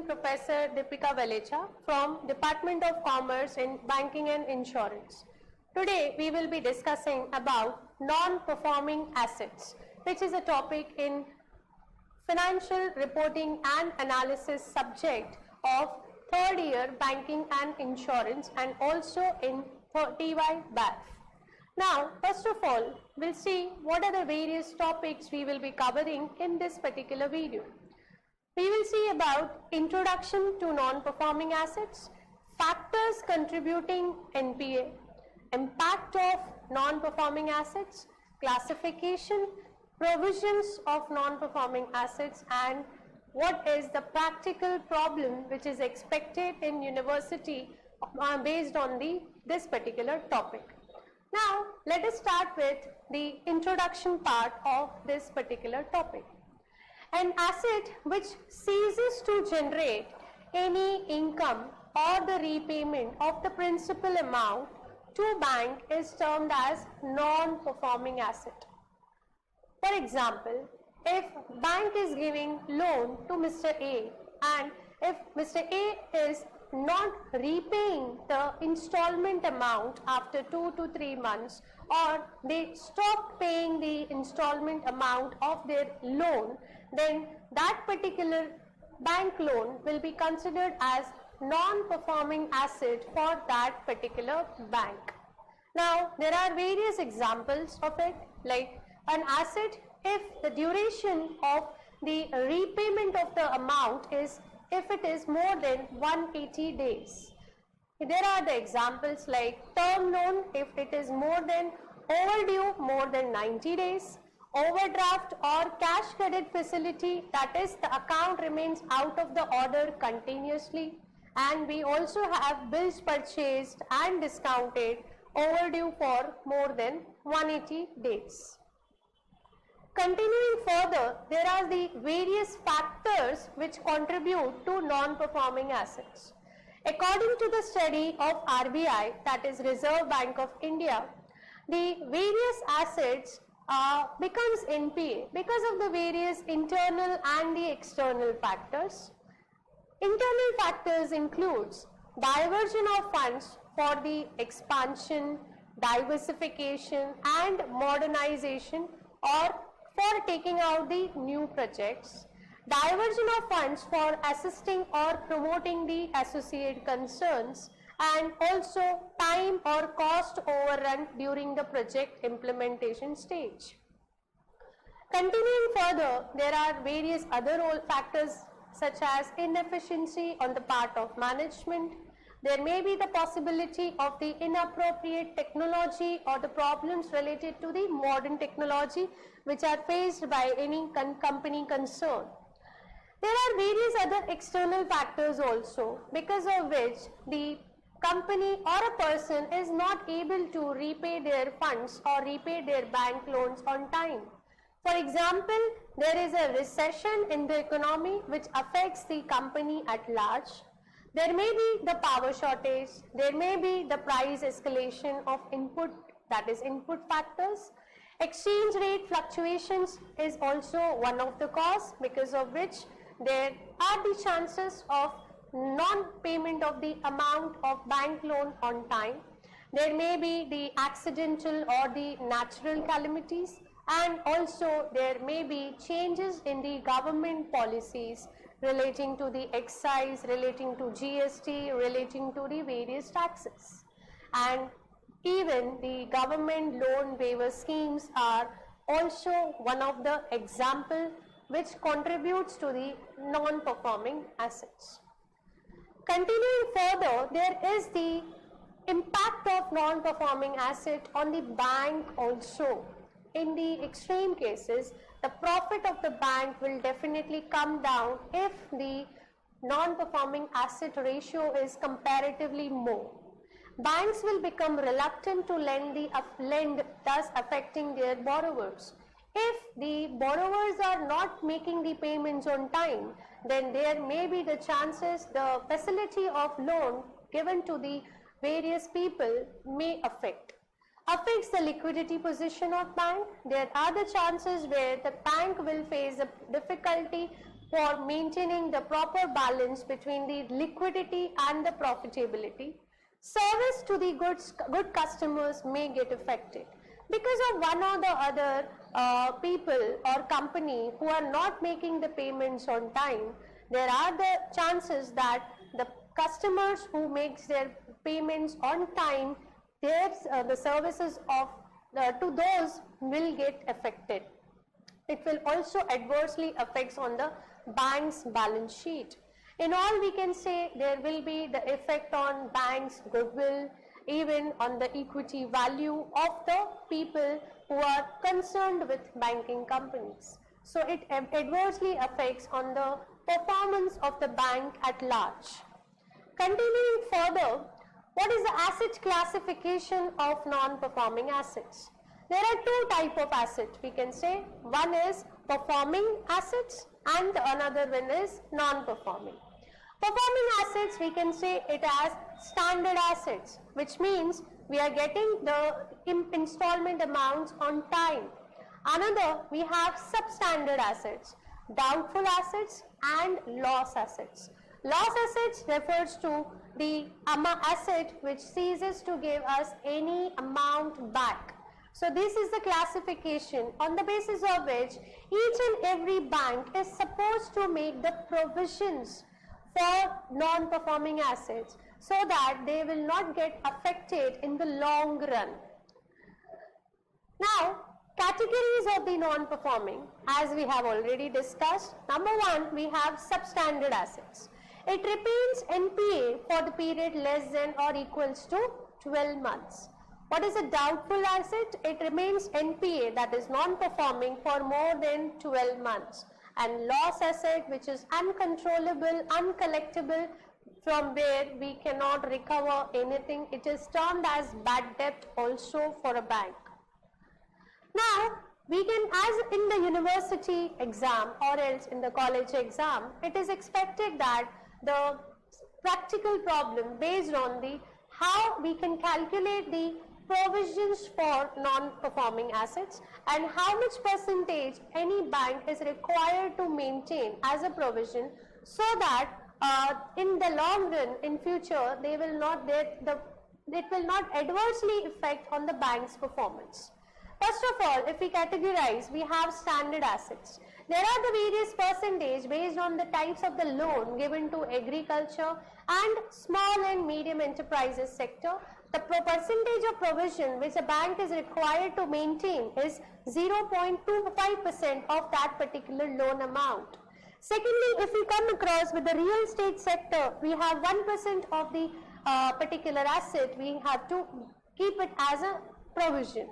Professor Deepika Valecha from Department of Commerce in Banking and Insurance. Today we will be discussing about non-performing assets, which is a topic in financial reporting and analysis subject of third year banking and insurance and also in TY.BCBI. Now, first of all, we'll see what are the various topics we will be covering in this particular video. We will see about introduction to non-performing assets, factors contributing NPA, impact of non-performing assets, classification, provisions of non-performing assets, and what is the practical problem which is expected in university based on this particular topic. Now, let us start with the introduction part of this particular topic. An asset which ceases to generate any income or the repayment of the principal amount to bank is termed as non-performing asset. For example, if bank is giving loan to Mr. A and if Mr. A is not repaying the installment amount after 2 to 3 months, or they stop paying the installment amount of their loan, then that particular bank loan will be considered as non-performing asset for that particular bank. Now, there are various examples of it, like an asset if the duration of the repayment of the amount is if it is more than 180 days. There are the examples like term loan if it is more than overdue more than 90 days, overdraft or cash credit facility, that is the account remains out of the order continuously, and we also have bills purchased and discounted overdue for more than 180 days. Continuing further, there are the various factors which contribute to non-performing assets. According to the study of RBI, that is Reserve Bank of India, the various assets becomes NPA because of the various internal and the external factors. Internal factors includes diversion of funds for the expansion, diversification and modernization or for taking out the new projects, diversion of funds for assisting or promoting the associate concerns, and also time or cost overrun during the project implementation stage. Continuing further, there are various other factors such as inefficiency on the part of management. There may be the possibility of the inappropriate technology or the problems related to the modern technology which are faced by any company concerned. There are various other external factors also because of which the company or a person is not able to repay their funds or repay their bank loans on time. For example, there is a recession in the economy which affects the company at large. There may be the power shortage, there may be the price escalation of input, that is input factors. Exchange rate fluctuations is also one of the cause because of which there are the chances of non-payment of the amount of bank loan on time. There may be the accidental or the natural calamities, and also there may be changes in the government policies relating to the excise, relating to GST, relating to the various taxes. And even the government loan waiver schemes are also one of the example which contributes to the non-performing assets. Continuing further, there is the impact of non-performing asset on the bank also. In the extreme cases, the profit of the bank will definitely come down if the non-performing asset ratio is comparatively more. Banks will become reluctant to lend, thus affecting their borrowers. If the borrowers are not making the payments on time, then there may be the chances the facility of loan given to the various people may affects the liquidity position of bank. There are the chances where the bank will face a difficulty for maintaining the proper balance between the liquidity and the profitability, service to the good customers may get affected. Because of one or the other people or company who are not making the payments on time, there are the chances that the customers who makes their payments on time, the services of to those will get affected. It will also adversely affects on the bank's balance sheet. In all, we can say there will be the effect on bank's goodwill, even on the equity value of the people who are concerned with banking companies. So it adversely affects on the performance of the bank at large. Continuing further, what is the asset classification of non-performing assets? There are two types of assets, we can say. One is performing assets and another one is non-performing. Performing assets, we can say it as standard assets, which means we are getting the installment amounts on time. Another, we have substandard assets, doubtful assets and loss assets. Loss assets refers to the asset which ceases to give us any amount back. So this is the classification on the basis of which each and every bank is supposed to make the provisions for non-performing assets so that they will not get affected in the long run. Now, categories of the non-performing, as we have already discussed. Number one, we have substandard assets. It remains NPA for the period less than or equals to 12 months. What is a doubtful asset? It remains NPA, that is non-performing, for more than 12 months. And loss asset, which is uncontrollable, uncollectible, from where we cannot recover anything. It is termed as bad debt also for a bank. Now, we can, as in the university exam or else in the college exam, it is expected that the practical problem based on the how we can calculate the provisions for non-performing assets and how much percentage any bank is required to maintain as a provision so that in the long run, in future, they will not get it will not adversely affect on the bank's performance. First of all, if we categorize, we have standard assets. There are the various percentage based on the types of the loan given to agriculture and small and medium enterprises sector. The percentage of provision which a bank is required to maintain is 0.25% of that particular loan amount. Secondly, if we come across with the real estate sector, we have 1% of the particular asset, we have to keep it as a provision.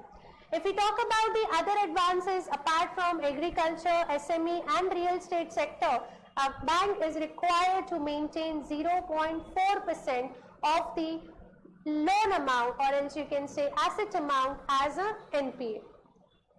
If we talk about the other advances apart from agriculture, SME and real estate sector, a bank is required to maintain 0.4% of the loan amount, or else you can say asset amount, as a NPA.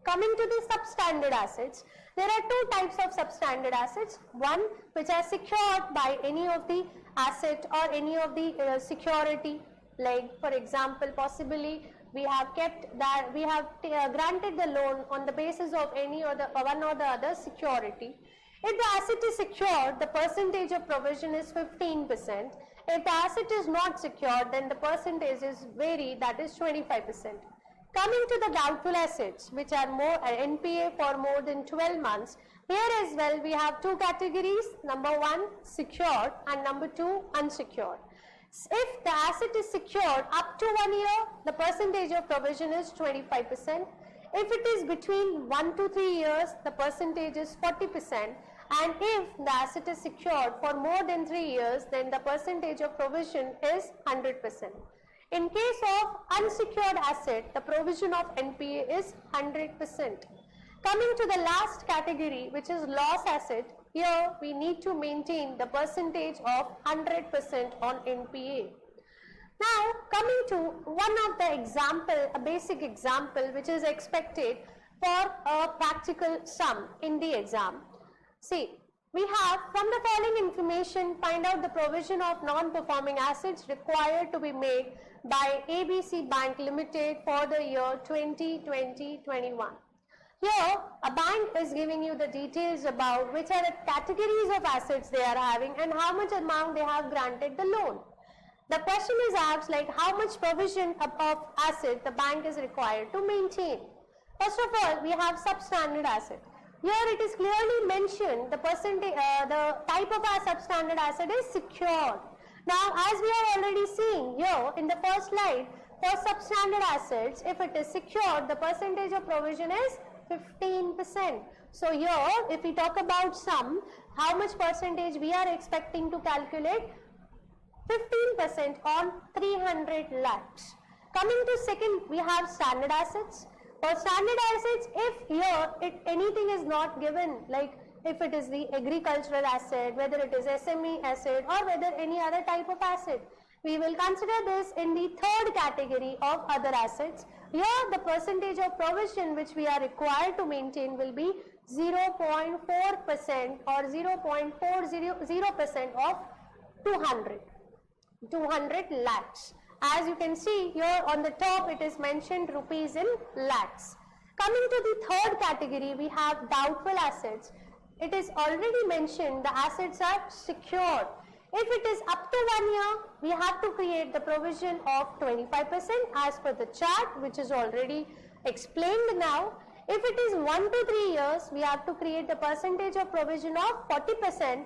Coming to the substandard assets, there are two types of substandard assets. One, which are secured by any of the asset or any of the security, like for example, possibly we have kept that we have granted the loan on the basis of any or the one or the other security. If the asset is secured, the percentage of provision is 15%. If the asset is not secured, then the percentage is vary, that is 25%. Coming to the doubtful assets, which are more NPA for more than 12 months, here as well we have two categories. Number one, secured, and number two, unsecured. If the asset is secured up to 1 year, the percentage of provision is 25%. If it is between 1 to 3 years, the percentage is 40%. And if the asset is secured for more than 3 years, then the percentage of provision is 100%. In case of unsecured asset, the provision of NPA is 100%. Coming to the last category, which is loss asset, here we need to maintain the percentage of 100% on NPA. Now, coming to one of the example, a basic example which is expected for a practical sum in the exam. See, we have from the following information, find out the provision of non-performing assets required to be made by ABC Bank Limited for the year 2020-21. Here, a bank is giving you the details about which are the categories of assets they are having and how much amount they have granted the loan. The question is asked like how much provision of asset the bank is required to maintain. First of all, we have substandard asset. Here it is clearly mentioned the percentage, the type of our substandard asset is secured. Now, as we are already seeing here in the first slide, for substandard assets, if it is secured, the percentage of provision is 15%. So here, if we talk about sum, how much percentage we are expecting to calculate? 15% on 300 lakhs. Coming to second, we have standard assets. For standard assets, if here anything is not given, like if it is the agricultural asset, whether it is SME asset or whether any other type of asset, we will consider this in the third category of other assets. Here the percentage of provision which we are required to maintain will be 0.4% or 0.400% of 200 lakhs. As you can see here on the top, it is mentioned rupees in lakhs. Coming to the third category, we have doubtful assets. It is already mentioned the assets are secured. If it is up to 1 year, we have to create the provision of 25% as per the chart which is already explained now. If it is 1 to 3 years, we have to create the percentage of provision of 40%, and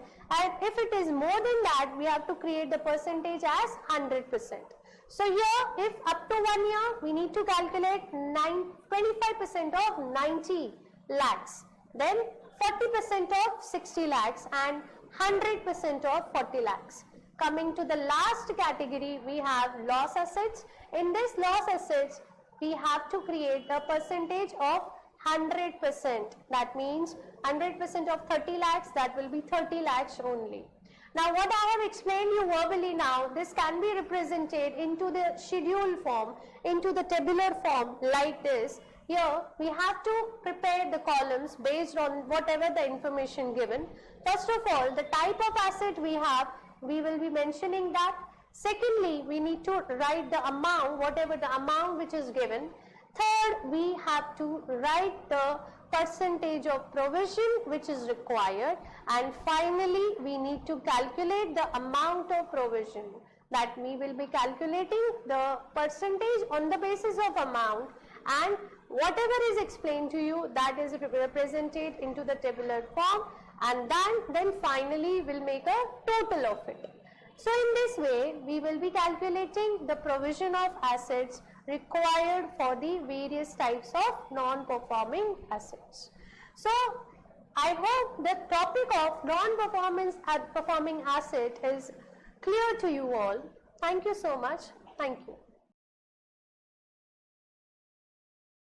if it is more than that, we have to create the percentage as 100%. So here, if up to 1 year, we need to calculate 25% of 90 lakhs, then 40% of 60 lakhs and 100% of 40 lakhs. Coming to the last category, we have loss assets. In this loss assets, we have to create a percentage of 100%. That means 100% of 30 lakhs, that will be 30 lakhs only. Now what I have explained you verbally now, this can be represented into the schedule form, into the tabular form like this. Here we have to prepare the columns based on whatever the information given. First of all, the type of asset we have, we will be mentioning that. Secondly, we need to write the amount, whatever the amount which is given. Third, we have to write the percentage of provision which is required, and finally we need to calculate the amount of provision, that we will be calculating the percentage on the basis of amount, and whatever is explained to you, that is represented into the tabular form, and then finally we'll make a total of it. So in this way we will be calculating the provision of assets required for the various types of non-performing assets. So I hope the topic of non-performing asset is clear to you all. Thank you so much. Thank you.